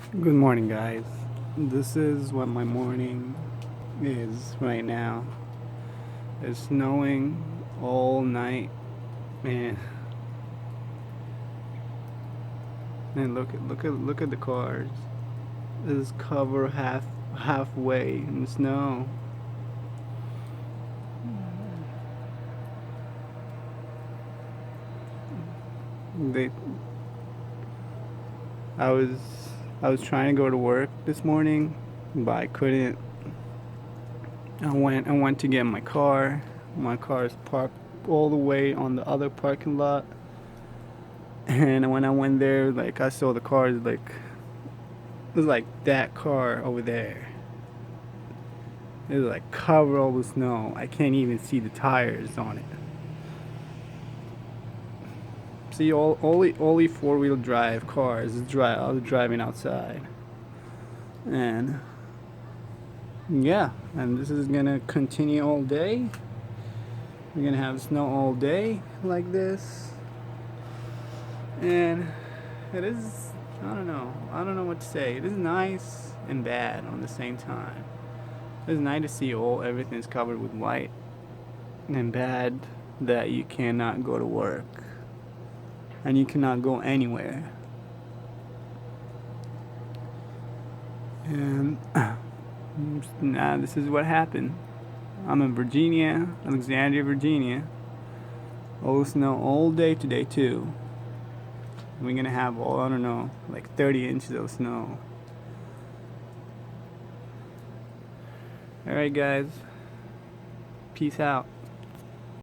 Good morning, guys. This is what my morning is right now. It's snowing all night, man. And look at the cars. It's covered halfway in snow. They, I was, I was trying to go to work this morning, but I couldn't. I went to get my car. My car is parked all the way on the other parking lot. And when I went there, like I saw the cars, like it was like that car over there. It was like covered all with snow. I can't even see the tires on it. See, only four-wheel drive cars are driving outside, and yeah, and this is gonna continue all day. We're gonna have snow all day like this, and it is. I don't know. I don't know what to say. It is nice and bad on the same time. It's nice to see all everything's covered with white, and bad that you cannot go to work and you cannot go anywhere. And nah, this is what happened. I'm in Virginia, Alexandria, Virginia. Oh, snow all day today too. We're gonna have I don't know, like 30 inches of snow. All right, guys. Peace out.